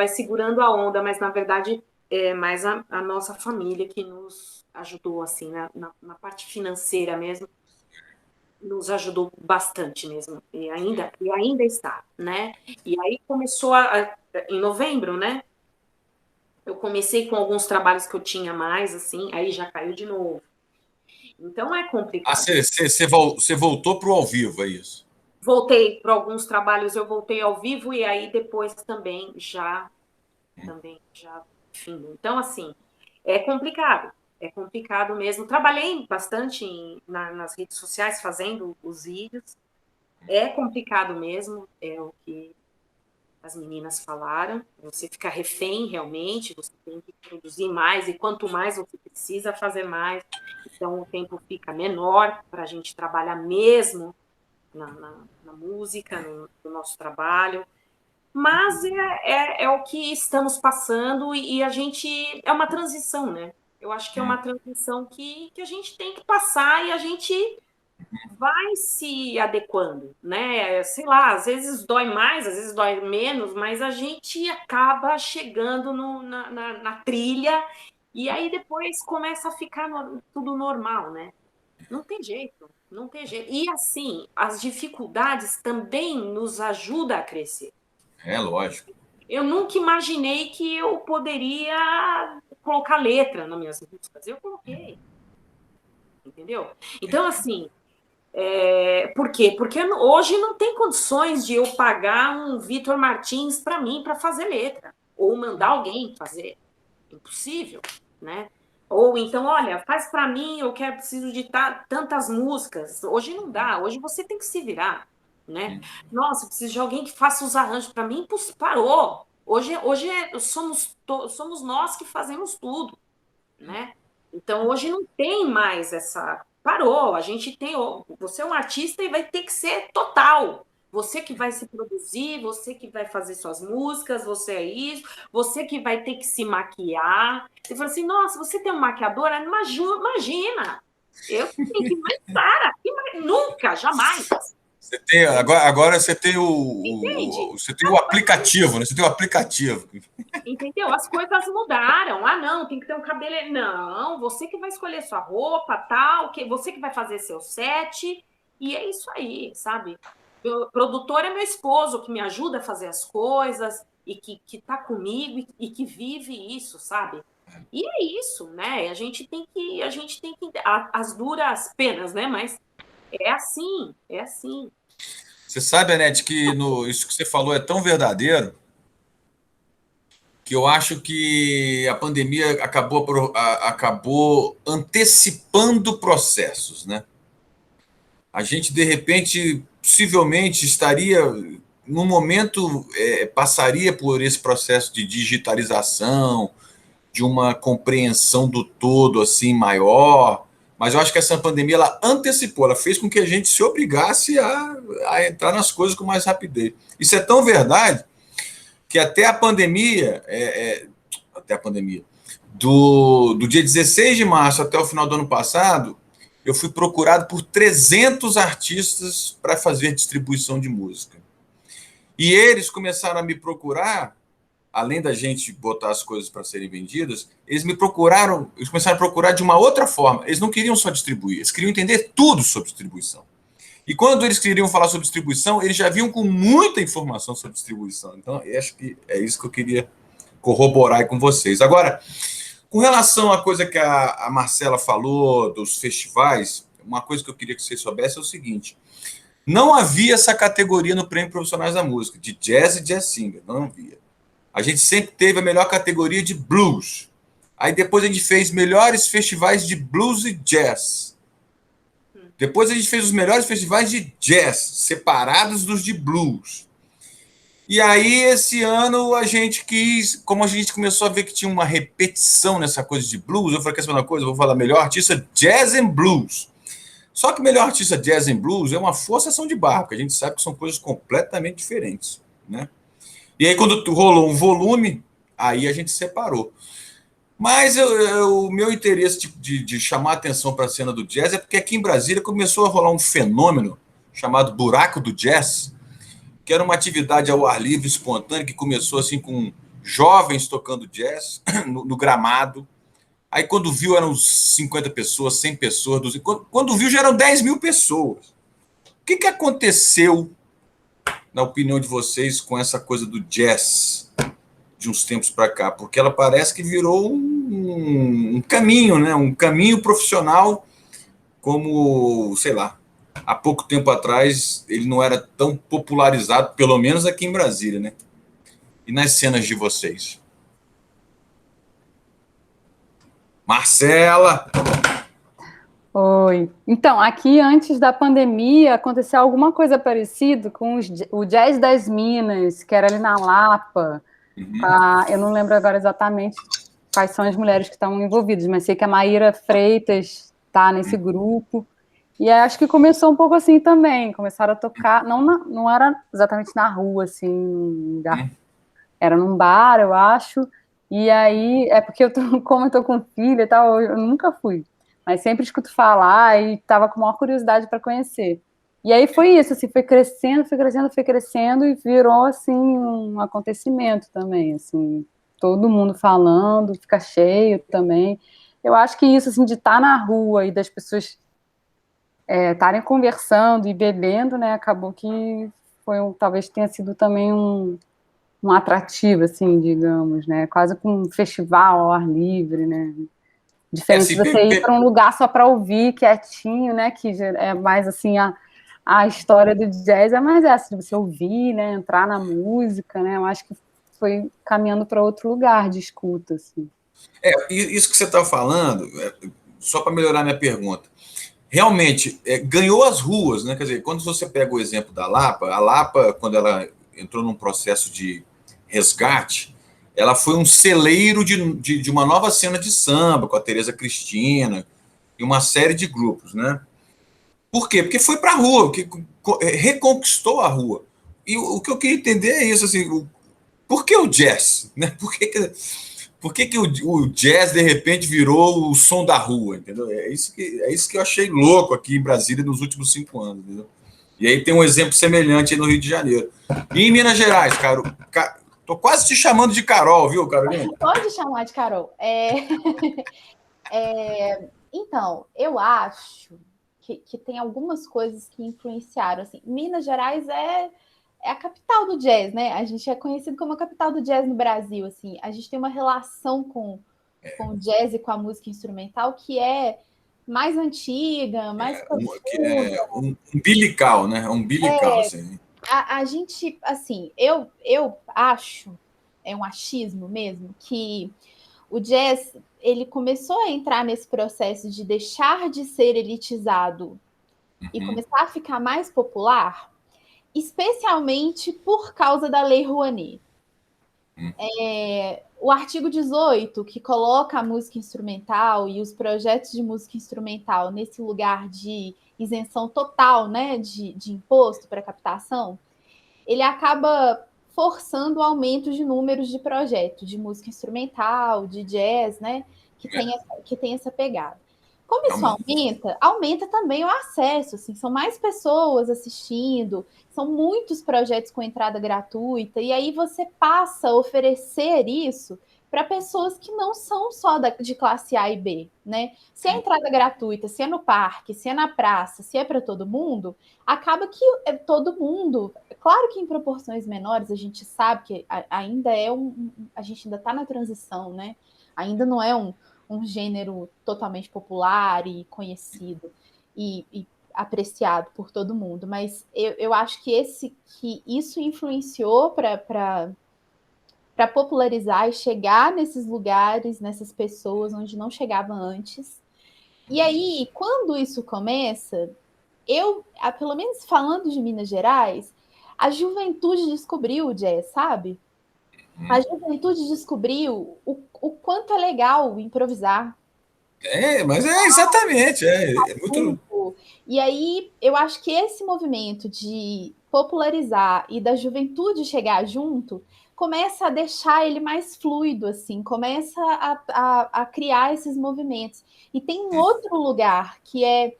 segurando a onda, mas na verdade é mais a nossa família que nos ajudou, assim, na parte financeira mesmo, nos ajudou bastante mesmo, e ainda está, né? E aí começou em novembro, né? Eu comecei com alguns trabalhos que eu tinha mais, assim, aí já caiu de novo. Então é Ah, complicado. você voltou para o ao vivo, é isso? Voltei para alguns trabalhos, eu voltei ao vivo e aí depois também já fim. Então, assim, é complicado mesmo. Trabalhei bastante nas redes sociais fazendo os vídeos. É complicado mesmo, é o que as meninas falaram. Você fica refém realmente, você tem que produzir mais, e quanto mais você precisa fazer mais, então o tempo fica menor para a gente trabalhar mesmo na música, no nosso trabalho. Mas é o que estamos passando e a gente. É uma transição, né? Eu acho que é uma transição que a gente tem que passar e a gente vai se adequando, né? Sei lá, às vezes dói mais, às vezes dói menos, mas a gente acaba chegando na trilha e aí depois começa a ficar tudo normal, né? Não tem jeito, não tem jeito. E assim, as dificuldades também nos ajudam a crescer. É lógico. Eu nunca imaginei que eu poderia colocar letra nas minhas músicas. Eu coloquei, entendeu? Então, assim, por quê? Porque hoje não tem condições de eu pagar um Vitor Martins para mim para fazer letra, ou mandar alguém fazer. Impossível, né? Ou então, olha, faz para mim, eu quero, preciso de tantas músicas. Hoje não dá, hoje você tem que se virar, né? Nossa, preciso de alguém que faça os arranjos para mim. Parou. Hoje somos nós que fazemos tudo, né? Então, hoje não tem mais essa. Parou, a gente tem. Você é um artista e vai ter que ser total. Você que vai se produzir, você que vai fazer suas músicas, você é isso, você que vai ter que se maquiar. Você fala assim, nossa, você tem uma maquiadora? Imagina! Eu tenho que mais Sara, nunca, jamais. Você tem, agora Entende? você tem o aplicativo, né? Você tem o aplicativo. Entendeu? As coisas mudaram. Ah, não, tem que ter um cabelo. Não, você que vai escolher sua roupa, tal, você que vai fazer seu set. E é isso aí, sabe? O produtor é meu esposo, que me ajuda a fazer as coisas e que tá comigo e que vive isso, sabe? E é isso, né? A gente tem que as duras penas, né? Mas é assim, é assim. Você sabe, Anete, que isso que você falou é tão verdadeiro que eu acho que a pandemia acabou antecipando processos, né? A gente, de repente, possivelmente estaria, no momento, passaria por esse processo de digitalização, de uma compreensão do todo assim maior, mas eu acho que essa pandemia ela antecipou, ela fez com que a gente se obrigasse a entrar nas coisas com mais rapidez. Isso é tão verdade que até a pandemia, do dia 16 de março até o final do ano passado, eu fui procurado por 300 artistas para fazer distribuição de música. E eles começaram a me procurar, além da gente botar as coisas para serem vendidas, eles começaram a procurar de uma outra forma. Eles não queriam só distribuir, eles queriam entender tudo sobre distribuição. E quando eles queriam falar sobre distribuição, eles já vinham com muita informação sobre distribuição. Então, eu acho que é isso que eu queria corroborar aí com vocês. Agora, com relação à coisa que a Marcela falou dos festivais, uma coisa que eu queria que vocês soubessem é o seguinte: não havia essa categoria no Prêmio Profissionais da Música, de jazz e jazz singer, não havia. A gente sempre teve a melhor categoria de blues. Aí depois a gente fez melhores festivais de blues e jazz. Depois a gente fez os melhores festivais de jazz, separados dos de blues. E aí, esse ano, a gente quis, como a gente começou a ver que tinha uma repetição nessa coisa de blues, eu falei, quer saber uma coisa? Eu vou falar melhor artista jazz and blues. Só que melhor artista jazz and blues é uma forçação de barra, porque a gente sabe que são coisas completamente diferentes, né? E aí, quando rolou um volume, aí a gente separou. Mas o meu interesse de chamar a atenção para a cena do jazz é porque aqui em Brasília começou a rolar um fenômeno chamado Buraco do Jazz, que era uma atividade ao ar livre, espontânea, que começou assim com jovens tocando jazz no gramado. Aí, quando viu, eram 50 pessoas, 100 pessoas. 200. Quando viu, já eram 10 mil pessoas. O que aconteceu, na opinião de vocês, com essa coisa do jazz de uns tempos para cá? Porque ela parece que virou um caminho, né? Um caminho profissional, como, sei lá, há pouco tempo atrás ele não era tão popularizado, pelo menos aqui em Brasília, né? E nas cenas de vocês? Marcela! Oi. Então, aqui antes da pandemia aconteceu alguma coisa parecida com o Jazz das Minas, que era ali na Lapa. Eu não lembro agora exatamente quais são as mulheres que estão envolvidas, mas sei que a Maíra Freitas está nesse grupo. E acho que começou um pouco assim também. Começaram a tocar, não era exatamente na rua, assim, num lugar. Era num bar, eu acho. E aí, é porque como eu tô com filha e tal, eu nunca fui. Mas sempre escuto falar e estava com maior curiosidade para conhecer. E aí foi isso, assim, foi crescendo e virou, assim, um acontecimento também, assim, todo mundo falando, fica cheio também. Eu acho que isso, assim, de estar na rua e das pessoas estarem conversando e bebendo, né, acabou que talvez tenha sido também um atrativo, assim, digamos, né, quase como um festival ao ar livre, né, diferente de você ir para um lugar só para ouvir quietinho, né, que é mais, assim, a história do jazz é mais essa, de você ouvir, né, entrar na música, né, eu acho que foi caminhando para outro lugar de escuta, assim. Isso que você está falando, só para melhorar minha pergunta, realmente ganhou as ruas, né? Quer dizer, quando você pega o exemplo da Lapa, a Lapa, quando ela entrou num processo de resgate, ela foi um celeiro de uma nova cena de samba, com a Tereza Cristina e uma série de grupos, né? Por quê? Porque foi para a rua, que reconquistou a rua. E o que eu queria entender é isso, assim, por que o jazz? Né? Por que o jazz, de repente, virou o som da rua? Entendeu? É isso que eu achei louco aqui em Brasília nos últimos 5 anos. Entendeu? E aí tem um exemplo semelhante aí no Rio de Janeiro. E em Minas Gerais, Carol, tô quase te chamando de Carol, viu, Carolina? Pode chamar de Carol. Então, eu acho que tem algumas coisas que influenciaram. Assim, Minas Gerais é a capital do jazz, né? A gente é conhecido como a capital do jazz no Brasil. Assim, a gente tem uma relação com o jazz e com a música instrumental que é mais antiga, mais umbilical, né? Umbilical, assim. A gente, assim, eu acho, é um achismo mesmo, que o jazz ele começou a entrar nesse processo de deixar de ser elitizado e começar a ficar mais popular, especialmente por causa da Lei Rouanet. O artigo 18, que coloca a música instrumental e os projetos de música instrumental nesse lugar de isenção total, né, de imposto para captação, ele acaba forçando o aumento de números de projetos de música instrumental, de jazz, né, que tem essa pegada. Como isso aumenta também o acesso, assim, são mais pessoas assistindo, são muitos projetos com entrada gratuita, e aí você passa a oferecer isso para pessoas que não são só de classe A e B, né? Se é entrada gratuita, se é no parque, se é na praça, se é para todo mundo, acaba que todo mundo, claro que em proporções menores, a gente sabe que ainda a gente ainda está na transição, né? Ainda não é um gênero totalmente popular e conhecido e apreciado por todo mundo, mas eu acho que isso influenciou para popularizar e chegar nesses lugares, nessas pessoas onde não chegava antes. E aí, quando isso começa, pelo menos falando de Minas Gerais, a juventude descobriu o jazz, sabe? A juventude descobriu o quanto é legal improvisar. Mas exatamente, é muito... E aí, eu acho que esse movimento de popularizar e da juventude chegar junto começa a deixar ele mais fluido, assim, começa a criar esses movimentos. E tem um outro lugar, que é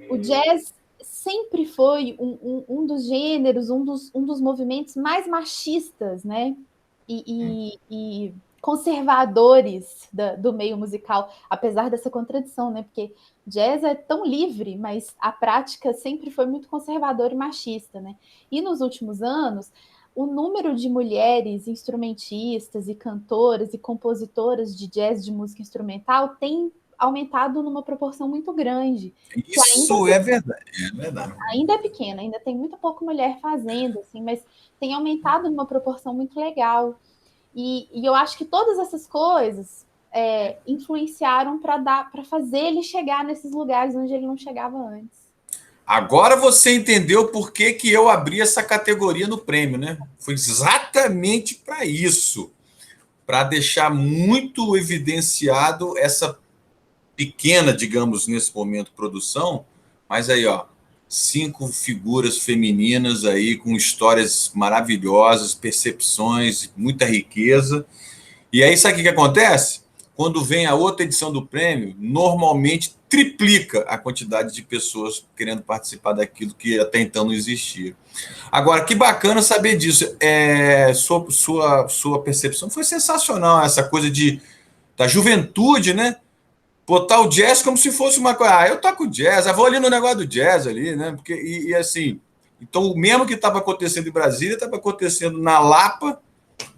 o jazz sempre foi um dos gêneros, um dos movimentos mais machistas, né? E conservadores do meio musical, apesar dessa contradição, né? Porque jazz é tão livre, mas a prática sempre foi muito conservadora e machista, né? E nos últimos anos, o número de mulheres instrumentistas e cantoras e compositoras de jazz, de música instrumental, tem aumentado numa proporção muito grande. Isso é verdade, Ainda é pequena, ainda tem muito pouca mulher fazendo, assim, mas tem aumentado numa proporção muito legal. E eu acho que todas essas coisas influenciaram para fazer ele chegar nesses lugares onde ele não chegava antes. Agora você entendeu por que eu abri essa categoria no prêmio, né? Foi exatamente para isso, para deixar muito evidenciado essa pequena, digamos, nesse momento, produção, mas aí, ó, 5 figuras femininas aí com histórias maravilhosas, percepções, muita riqueza. E aí, sabe o que acontece? Quando vem a outra edição do prêmio, normalmente triplica a quantidade de pessoas querendo participar daquilo que até então não existia. Agora, que bacana saber disso. Sua percepção foi sensacional, essa coisa da juventude, né? Botar o jazz como se fosse uma coisa. Eu toco jazz, vou ali no negócio do jazz ali, né? Porque, assim, então o mesmo que estava acontecendo em Brasília estava acontecendo na Lapa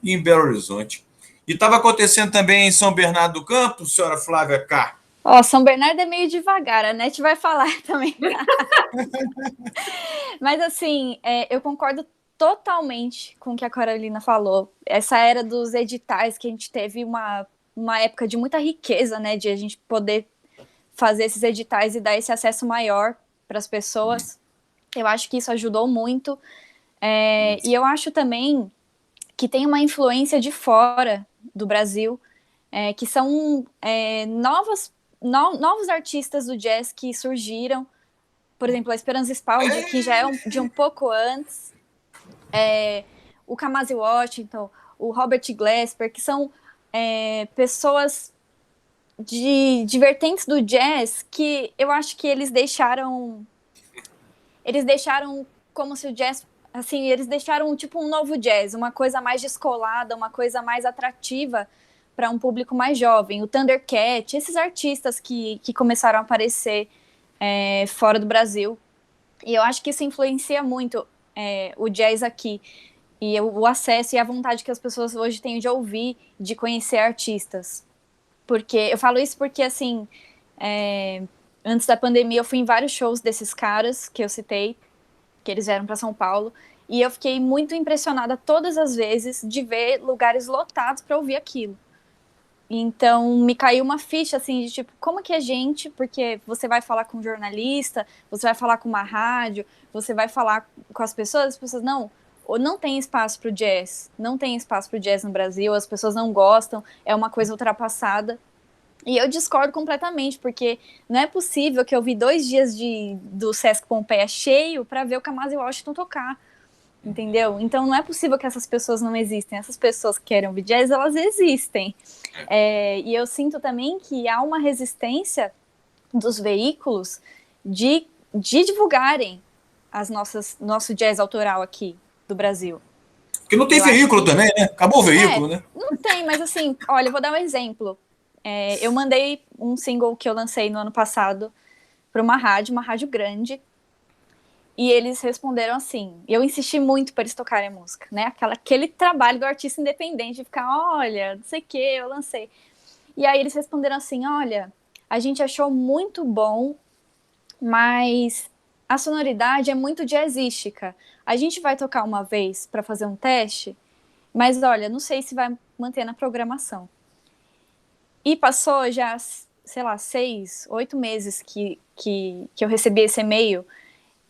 e em Belo Horizonte. E estava acontecendo também em São Bernardo do Campo, senhora Flávia K. São Bernardo é meio devagar, a NET vai falar também. Mas, assim, eu concordo totalmente com o que a Carolina falou. Essa era dos editais, que a gente teve uma época de muita riqueza, né? De a gente poder fazer esses editais e dar esse acesso maior para as pessoas. Eu acho que isso ajudou muito. E eu acho também que tem uma influência de fora do Brasil, que são novos artistas do jazz que surgiram. Por exemplo, a Esperanza Spalding, que já é de um pouco antes. O Kamasi Washington, o Robert Glasper, que são pessoas de vertentes do jazz que eu acho que eles deixaram como se o jazz, assim, eles deixaram tipo um novo jazz, uma coisa mais descolada, uma coisa mais atrativa para um público mais jovem. O Thundercat, esses artistas que começaram a aparecer fora do Brasil. E eu acho que isso influencia muito o jazz aqui. E o acesso e a vontade que as pessoas hoje têm de ouvir, de conhecer artistas. Porque eu falo isso porque, assim, antes da pandemia eu fui em vários shows desses caras que eu citei, que eles vieram para São Paulo, e eu fiquei muito impressionada todas as vezes de ver lugares lotados para ouvir aquilo. Então, me caiu uma ficha, assim, de tipo, como que a gente, porque você vai falar com um jornalista, você vai falar com uma rádio, você vai falar com as pessoas não tem espaço pro jazz, não tem espaço pro jazz no Brasil, as pessoas não gostam, é uma coisa ultrapassada. E eu discordo completamente, porque não é possível que eu vi 2 dias do Sesc Pompeia cheio para ver o Kamasi Washington tocar, entendeu? Então não é possível que essas pessoas não existem. Essas pessoas que querem ouvir jazz, elas existem. E eu sinto também que há uma resistência dos veículos de divulgarem nosso jazz autoral aqui do Brasil. Porque não tem veículo também, né? Acabou o veículo, né? Não tem, mas assim, olha, eu vou dar um exemplo. Eu mandei um single que eu lancei no ano passado para uma rádio grande, e eles responderam assim, eu insisti muito para eles tocarem a música, né? Aquele trabalho do artista independente, de ficar, olha, não sei o que, eu lancei. E aí eles responderam assim, olha, a gente achou muito bom, mas a sonoridade é muito jazzística. A gente vai tocar uma vez para fazer um teste, mas olha, não sei se vai manter na programação. E passou já, sei lá, 6, 8 meses que eu recebi esse e-mail,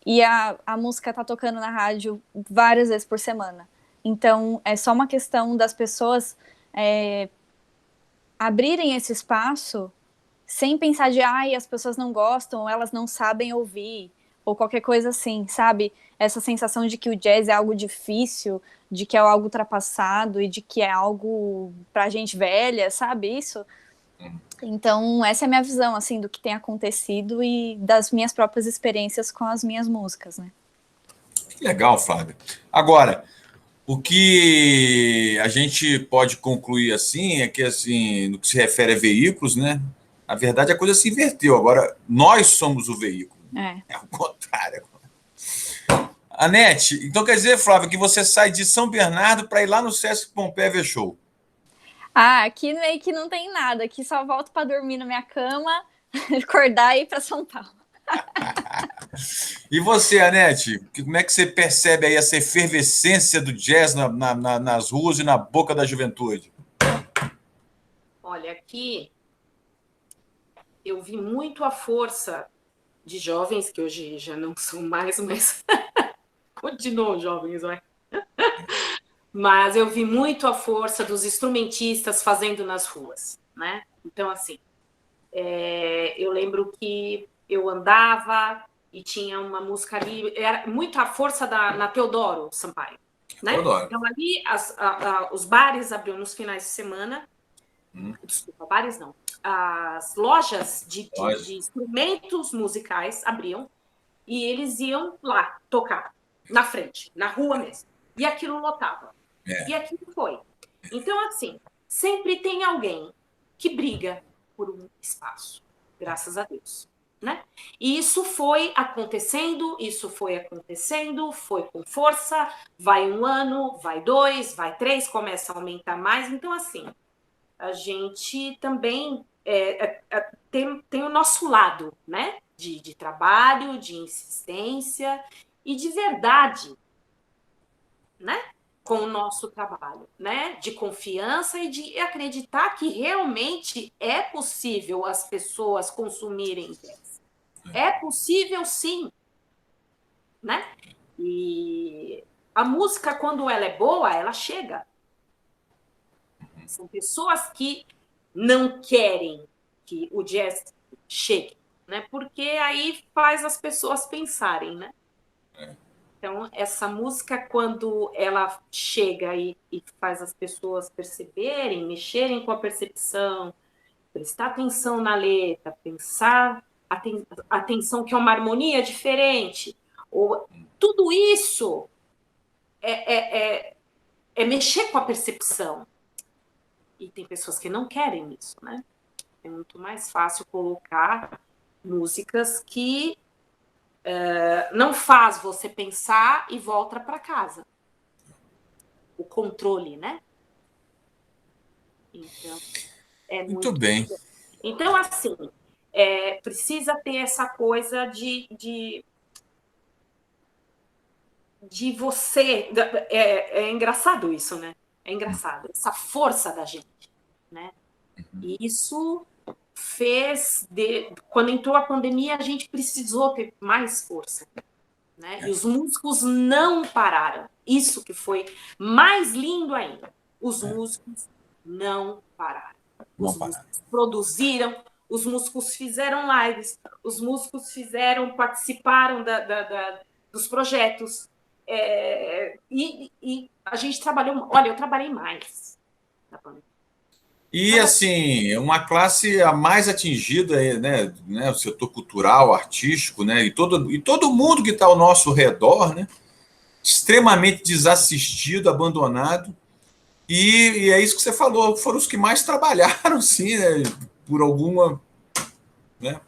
e a música tá tocando na rádio várias vezes por semana. Então, é só uma questão das pessoas abrirem esse espaço sem pensar de, ai, as pessoas não gostam, ou elas não sabem ouvir, ou qualquer coisa assim, sabe? Essa sensação de que o jazz é algo difícil, de que é algo ultrapassado e de que é algo pra gente velha, sabe isso? Então, essa é a minha visão, assim, do que tem acontecido e das minhas próprias experiências com as minhas músicas, né? Legal, Flávia. Agora, o que a gente pode concluir assim é que, assim, no que se refere a veículos, né? Na verdade, a coisa se inverteu. Agora, nós somos o veículo. É o contrário. Anete, então quer dizer, Flávia, que você sai de São Bernardo para ir lá no Sesc Pompeia ver show? Ah, aqui meio que não tem nada. Aqui só volto para dormir na minha cama, acordar e ir para São Paulo. E você, Anete, como é que você percebe aí essa efervescência do jazz nas ruas e na boca da juventude? Olha, aqui eu vi muito a força de jovens, que hoje já não são mais, mas continuam jovens, vai. Mas eu vi muito a força dos instrumentistas fazendo nas ruas, né? Então, assim, eu lembro que eu andava e tinha uma música ali, era muito a força na Teodoro Sampaio, né? Teodoro. Então, ali os bares abriam nos finais de semana, desculpa, bares não, as lojas de instrumentos musicais abriam e eles iam lá tocar, na frente, na rua mesmo. E aquilo lotava. E aquilo foi. Então, assim, sempre tem alguém que briga por um espaço, graças a Deus. Né? E isso foi acontecendo, foi com força, vai 1 ano, vai 2, vai 3, começa a aumentar mais. Então, assim, a gente também tem o nosso lado, né? De trabalho, de insistência e de verdade, né? Com o nosso trabalho, né? De confiança e de acreditar que realmente é possível as pessoas consumirem jazz. É possível, sim, né? E a música, quando ela é boa, ela chega. São pessoas que não querem que o jazz chegue, né? Porque aí faz as pessoas pensarem, né? Então, essa música, quando ela chega e faz as pessoas perceberem, mexerem com a percepção, prestar atenção na letra, pensar, atenção que é uma harmonia diferente, tudo isso é mexer com a percepção. E tem pessoas que não querem isso, né? É muito mais fácil colocar músicas que não faz você pensar e volta para casa. O controle, né? Então, Muito bem. Então, assim, precisa ter essa coisa de você... É engraçado isso, né? É engraçado. Essa força da gente, né? E isso fez... Quando entrou a pandemia, a gente precisou ter mais força. Né? E os músicos não pararam. Isso que foi mais lindo ainda. Os músicos não pararam. Os músicos produziram, os músicos fizeram lives, os músicos participaram dos projetos. E a gente trabalhou... Olha, eu trabalhei mais na pandemia. E, assim, uma classe a mais atingida, né, o setor cultural, artístico, né, e todo mundo que está ao nosso redor, né, extremamente desassistido, abandonado. E é isso que você falou, foram os que mais trabalharam, sim, né, por alguma... Né?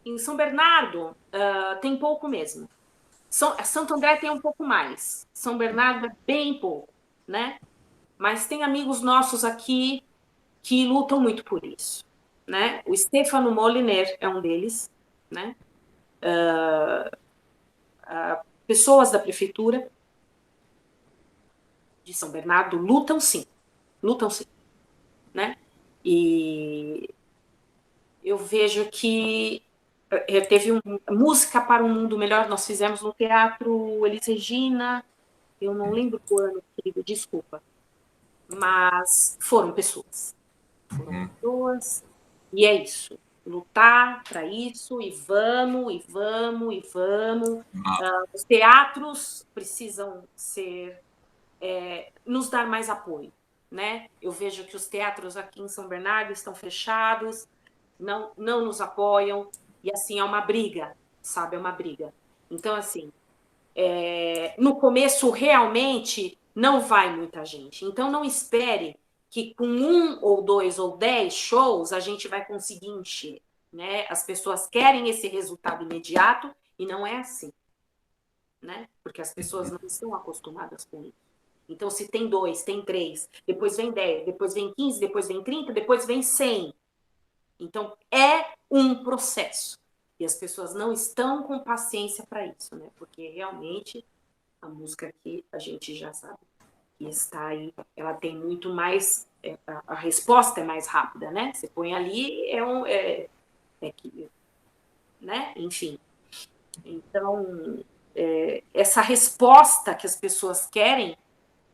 Em São Bernardo, tem pouco mesmo. Santo André tem um pouco mais. São Bernardo é bem pouco, né? Mas tem amigos nossos aqui que lutam muito por isso, né? O Stefano Moliner é um deles, né? Pessoas da prefeitura de São Bernardo lutam sim, né? E eu vejo que teve Música para um Mundo Melhor, nós fizemos no Teatro Elis Regina, eu não lembro o ano, querido, desculpa. Mas foram pessoas. Foram pessoas, e é isso. Lutar para isso, e vamos, e vamos, e vamos. Os teatros precisam nos dar mais apoio, né? Eu vejo que os teatros aqui em São Bernardo estão fechados, não nos apoiam, e assim, é uma briga, sabe? É uma briga. Então, assim, no começo, realmente, não vai muita gente. Então, não espere que com 1 ou 2 ou 10 shows a gente vai conseguir encher, né? As pessoas querem esse resultado imediato e não é assim, né? Porque as pessoas não estão acostumadas com isso. Então, se tem 2, tem 3, depois vem 10, depois vem 15, depois vem 30, depois vem 100. Então, é um processo. E as pessoas não estão com paciência para isso, né? Porque realmente a música aqui, a gente já sabe que está aí, ela tem muito mais, a resposta é mais rápida, né? Você põe ali, né? Enfim. Então, essa resposta que as pessoas querem,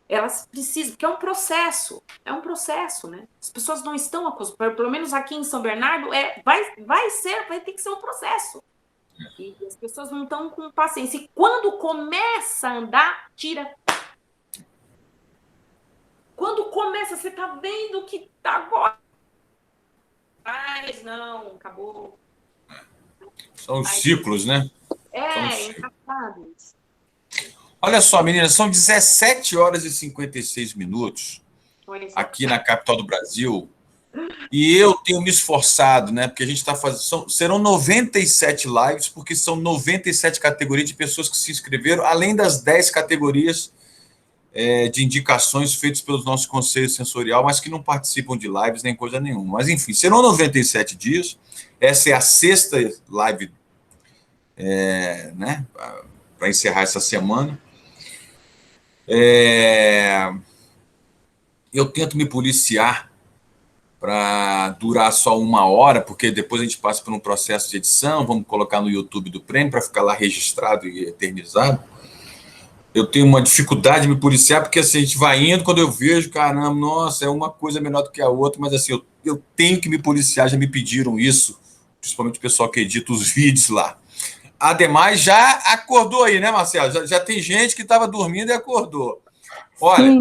elas precisam, porque é um processo, né? As pessoas não estão acostumadas, pelo menos aqui em São Bernardo, vai ter que ser um processo. E as pessoas não estão com paciência. E quando começa a andar, tira. Quando começa, você tá vendo que tá agora. Mas não, acabou. São os ciclos, né? Engraçado isso. Olha só, meninas, são 17 horas e 56 minutos aqui na capital do Brasil. E eu tenho me esforçado, né? Porque a gente está fazendo. Serão 97 lives, porque são 97 categorias de pessoas que se inscreveram, além das 10 categorias de indicações feitas pelos nossos conselhos sensorial, mas que não participam de lives nem coisa nenhuma. Mas, enfim, serão 97 dias. Essa é a 6ª live, né? Para encerrar essa semana. Eu tento me policiar para durar só 1 hora, porque depois a gente passa por um processo de edição, vamos colocar no YouTube do Prêmio para ficar lá registrado e eternizado. Eu tenho uma dificuldade de me policiar, porque assim, a gente vai indo, quando eu vejo, caramba, nossa, é uma coisa melhor do que a outra, mas assim, eu tenho que me policiar, já me pediram isso, principalmente o pessoal que edita os vídeos lá. Ademais, já acordou aí, né, Marcelo? Já tem gente que estava dormindo e acordou. Olha,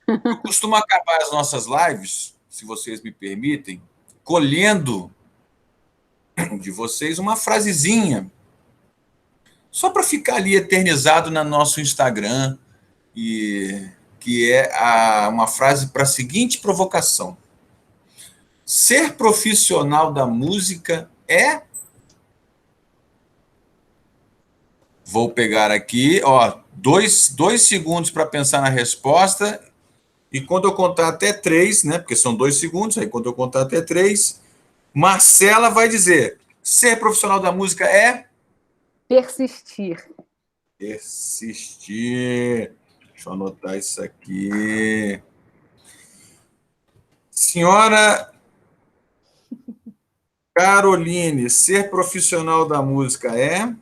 eu costumo acabar as nossas lives, se vocês me permitem, colhendo de vocês uma frasezinha, só para ficar ali eternizado no nosso Instagram, que é uma frase para a seguinte provocação: ser profissional da música é... Vou pegar aqui, 2 segundos para pensar na resposta, e quando eu contar até 3, né, porque são 2 segundos, aí quando eu contar até 3, Marcela vai dizer: ser profissional da música é... Persistir. Persistir. Deixa eu anotar isso aqui. Senhora Caroline, ser profissional da música é...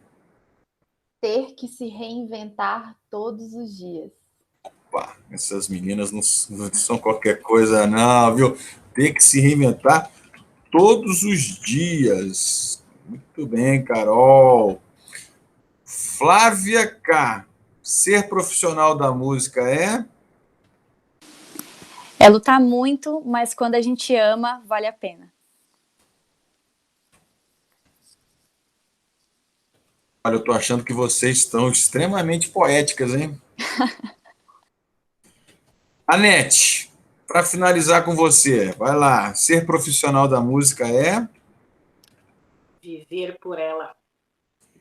Ter que se reinventar todos os dias. Opa, essas meninas não são qualquer coisa, não, viu? Ter que se reinventar todos os dias. Muito bem, Carol. Flávia K. Ser profissional da música é... É lutar muito, mas quando a gente ama, vale a pena. Olha, eu tô achando que vocês estão extremamente poéticas, hein? Anete, para finalizar com você, vai lá. Ser profissional da música é... Viver por ela.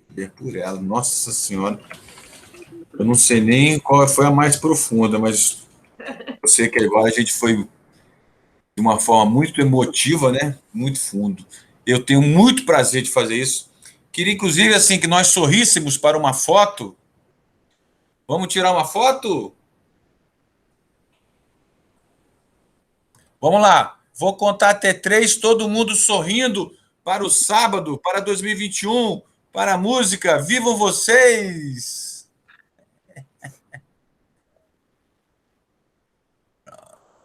Viver por ela. Nossa Senhora. Eu não sei nem qual foi a mais profunda, mas eu sei que agora a gente foi de uma forma muito emotiva, né? Muito fundo. Eu tenho muito prazer de fazer isso. Queria, inclusive, assim, que nós sorríssemos para uma foto. Vamos tirar uma foto? Vamos lá. Vou contar até 3, todo mundo sorrindo para o sábado, para 2021, para a música. Vivam vocês!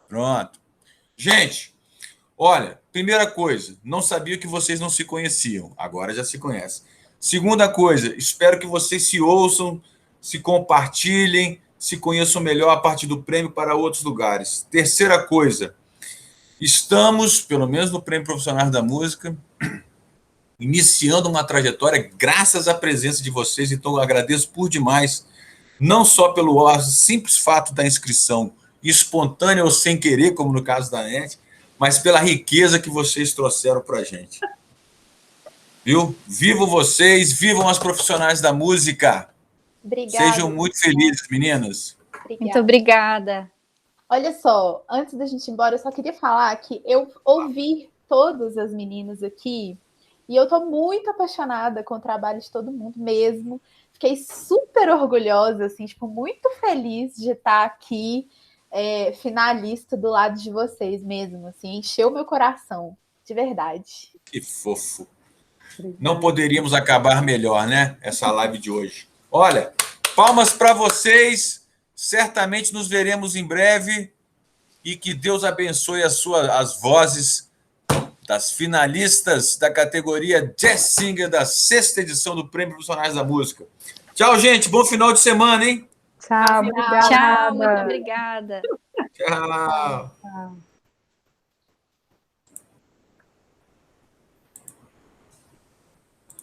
Pronto. Gente, olha, primeira coisa, não sabia que vocês não se conheciam. Agora já se conhecem. Segunda coisa, espero que vocês se ouçam, se compartilhem, se conheçam melhor a partir do prêmio para outros lugares. Terceira coisa, estamos, pelo menos no Prêmio Profissionais da Música, iniciando uma trajetória graças à presença de vocês, então eu agradeço por demais, não só pelo simples fato da inscrição espontânea ou sem querer, como no caso da NET, mas pela riqueza que vocês trouxeram para a gente. Viu? Vivam vocês, vivam as profissionais da música. Obrigada. Sejam muito felizes, meninas. Obrigada. Muito obrigada. Olha só, antes da gente ir embora, eu só queria falar que eu ouvi todas as meninas aqui e eu tô muito apaixonada com o trabalho de todo mundo mesmo. Fiquei super orgulhosa, assim, tipo, muito feliz de estar aqui, finalista do lado de vocês mesmo, assim, encheu meu coração, de verdade. Que fofo. Não poderíamos acabar melhor, né? Essa live de hoje. Olha, palmas para vocês. Certamente nos veremos em breve e que Deus abençoe as vozes das finalistas da categoria Jazz Singer da 6ª edição do Prêmio Profissionais da Música. Tchau, gente. Bom final de semana, hein? Tchau, obrigada. Tchau, muito obrigada. Tchau. Tchau.